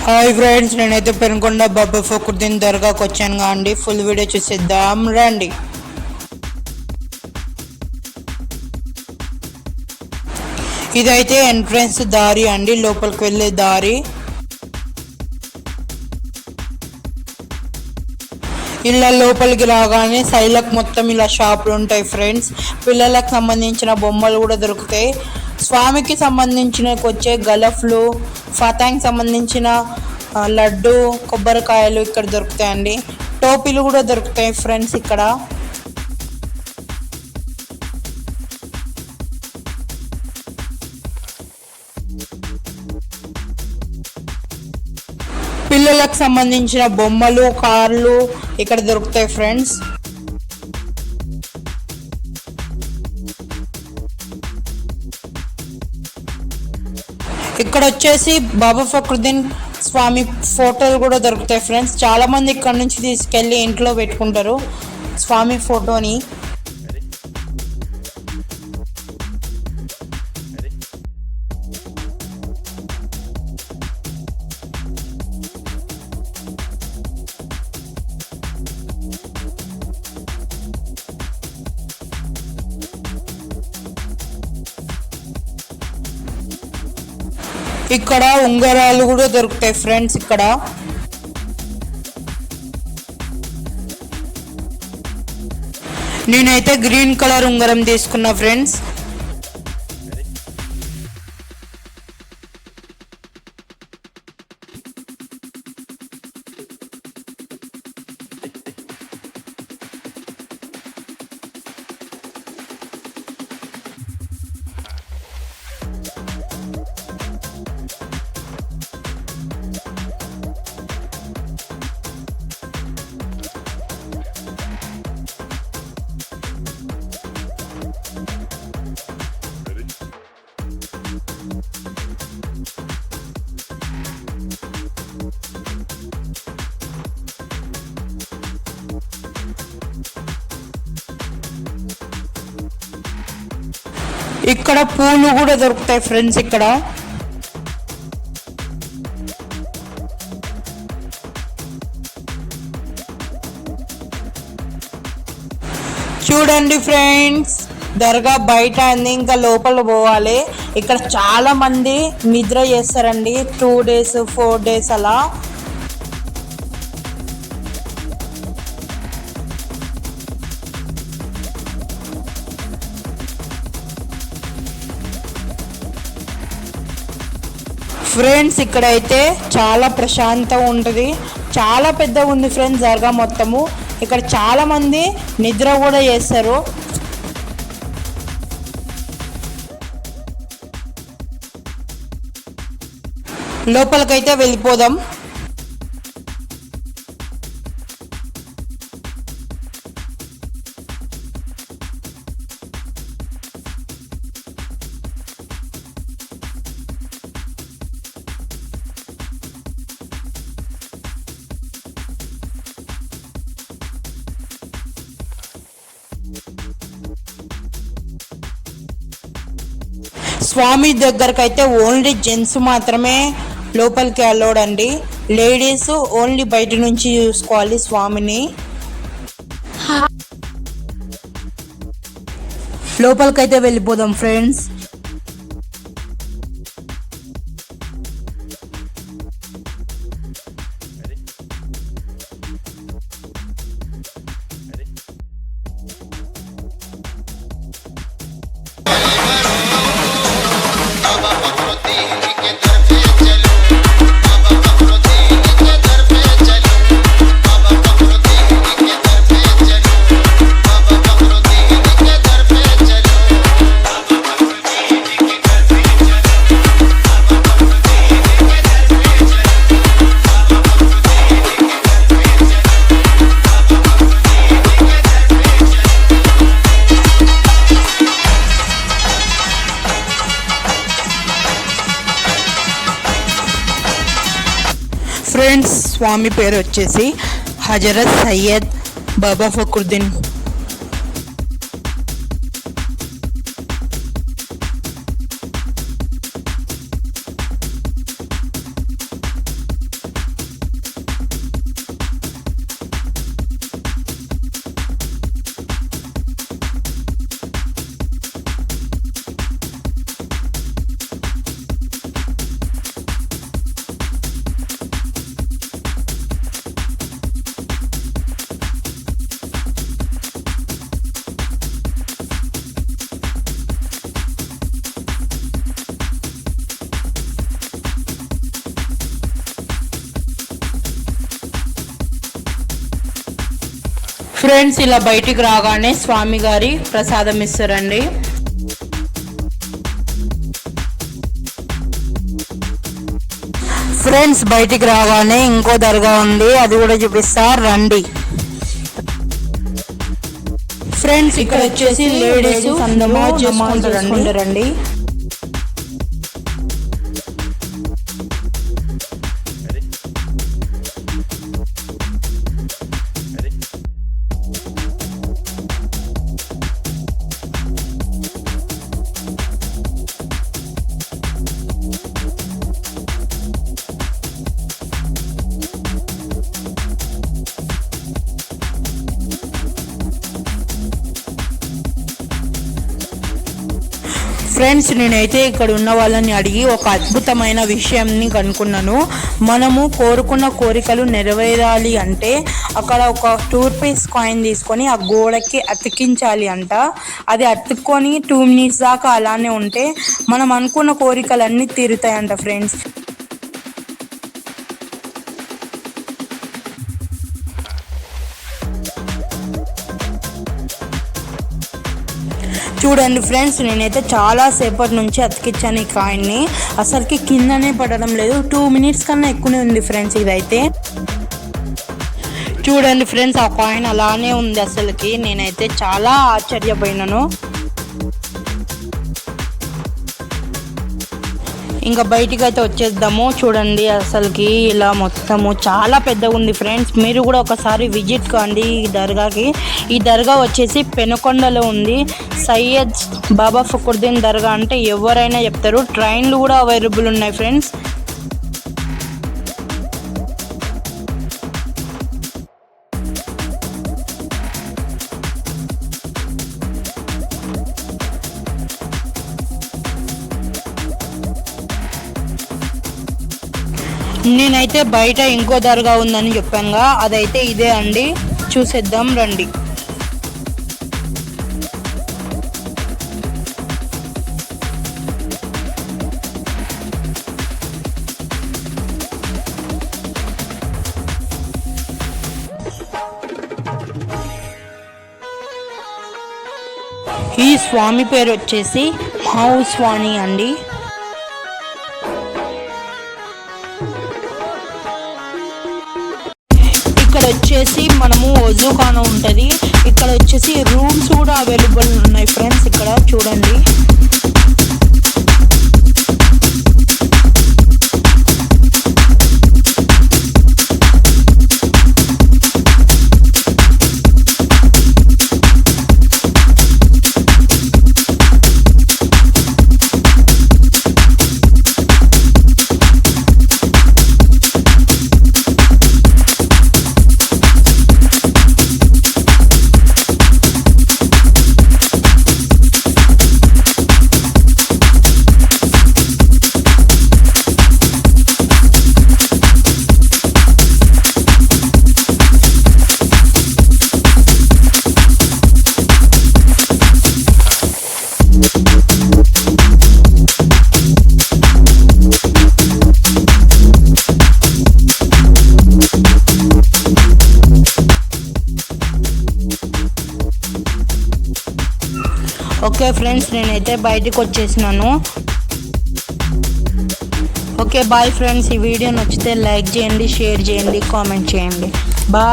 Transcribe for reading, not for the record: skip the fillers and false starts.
Hi friends, నేనైతే పెనుకొండ బాబా ఫక్రుద్దీన్ దర్గాకి వచ్చాను అండి. ఫుల్ వీడియో చూసేద్దాం రండి. ఇదైతే ఎంట్రన్స్ దారి అండి, లోపలికి వెళ్ళే దారి. ఇలా లోపలికి రాగానే సైడ్లకు మొత్తం ఇలా షాపులు ఉంటాయి ఫ్రెండ్స్. పిల్లలకు సంబంధించిన బొమ్మలు కూడా దొరుకుతాయి. స్వామికి సంబంధించిన వచ్చే గలఫ్లు, ఫతాంకి సంబంధించిన లడ్డు, కొబ్బరికాయలు ఇక్కడ దొరుకుతాయండి. టోపీలు కూడా దొరుకుతాయి ఫ్రెండ్స్ ఇక్కడ. పిల్లలకు సంబంధించిన బొమ్మలు, కార్లు ఇక్కడ దొరుకుతాయి ఫ్రెండ్స్. ఇక్కడ వచ్చేసి బాబా ఫక్రుద్దీన్ స్వామి ఫోటోలు కూడా దొరుకుతాయి ఫ్రెండ్స్. చాలా మంది ఇక్కడ నుంచి తీసుకెళ్ళి ఇంట్లో పెట్టుకుంటారు స్వామి ఫోటోని. ఇక్కడ ఉంగరాలు కూడా దొరుకుతాయి ఫ్రెండ్స్. ఇక్కడ నేనైతే గ్రీన్ కలర్ ఉంగరం తీసుకున్నా ఫ్రెండ్స్. ఇక్కడ పూలు కూడా దొరుకుతాయి ఫ్రెండ్స్. ఇక్కడ చూడండి ఫ్రెండ్స్, దర్గా బయట అంది, ఇంకా లోపల పోవాలి. ఇక్కడ చాలా మంది నిద్ర చేస్తారండి, 2 days 4 days అలా. ఫ్రెండ్స్ ఇక్కడైతే చాలా ప్రశాంతంగా ఉంటుంది. చాలా పెద్ద ఉంది ఫ్రెండ్స్ దర్గా మొత్తము. ఇక్కడ చాలా మంది నిద్ర కూడా చేస్తారు. లోపలికైతే వెళ్ళిపోదాం. స్వామి దగ్గరకు అయితే ఓన్లీ జెంట్స్ మాత్రమే లోపలికి అలౌడ్ అండి. లేడీస్ ఓన్లీ బయట నుంచి చూసుకోవాలి స్వామిని. లోపలికైతే వెళ్ళిపోదాం ఫ్రెండ్స్. ఫ్రెండ్స్ స్వామి పేరు వచ్చేసి హజరత్ సయ్యద్ బాబా ఫక్రుద్దీన్. ఫ్రెండ్స్ ఇలా బయటికి రాగానే స్వామి గారి ప్రసాదం ఇస్తారండి. ఫ్రెండ్స్ బయటికి రాగానే ఇంకో దర్గా ఉంది, అది కూడా చూపిస్తా రండి. ఫ్రెండ్స్ ఇక్కడ వచ్చేసి లేడీస్ నమాజ్ చేసుకుంటారండి. ఫ్రెండ్స్ నేనైతే ఇక్కడ ఉన్న వాళ్ళని అడిగి ఒక అద్భుతమైన విషయాన్ని కనుక్కున్నాను. మనము కోరుకున్న కోరికలు నెరవేరాలి అంటే అక్కడ ఒక 2 రూపీస్ కాయిన్ తీసుకొని ఆ గోడకి అతికించాలి అంట. అది అతుక్కొని 2 మినిట్స్ దాకా అలానే ఉంటే మనం అనుకున్న కోరికలన్నీ తీరుతాయంట ఫ్రెండ్స్. చూడండి ఫ్రెండ్స్, నేనైతే చాలా సేపటి నుంచి అతికించాను ఈ కాయిన్ని. అసలుకి కిందనే పడడం లేదు. 2 మినిట్స్ కన్నా ఎక్కువనే ఉంది ఫ్రెండ్స్ ఇదైతే. చూడండి ఫ్రెండ్స్, ఆ కాయిన్ అలానే ఉంది. అసలుకి నేనైతే చాలా ఆశ్చర్యపోయినాను. ఇంకా బయటికి అయితే వచ్చేద్దాము. చూడండి అసలుకి ఇలా మొత్తము చాలా పెద్దగా ఉంది ఫ్రెండ్స్. మీరు కూడా ఒకసారి విజిట్ కాండి ఈ దర్గాకి. ఈ దర్గా వచ్చేసి పెనుకొండలో ఉంది. సయ్యద్ బాబా ఫక్రుద్దీన్ దర్గా అంటే ఎవరైనా చెప్తారు. ట్రైన్లు కూడా అవైలబుల్ ఉన్నాయి ఫ్రెండ్స్. నేనైతే బయట ఇంకో దర్గా ఉందని చెప్పానుగా, అదైతే ఇదే అండి. చూసేద్దాం రండి. ఈ స్వామి పేరు వచ్చేసి మహౌస్వాని అండి. ఇక్కడ వచ్చేసి మనము వజూఖానా ఉంటుంది. ఇక్కడ వచ్చేసి రూమ్స్ కూడా అవైలబుల్ ఉన్నాయి ఫ్రెండ్స్. ఇక్కడ చూడండి. ఓకే ఫ్రెండ్స్, నేనైతే బయటకు వచ్చేసినాను. Okay bye friends. ఈ వీడియో నచ్చితే లైక్ చేయండి, షేర్ చేయండి, కామెంట్ చేయండి. బాయ్.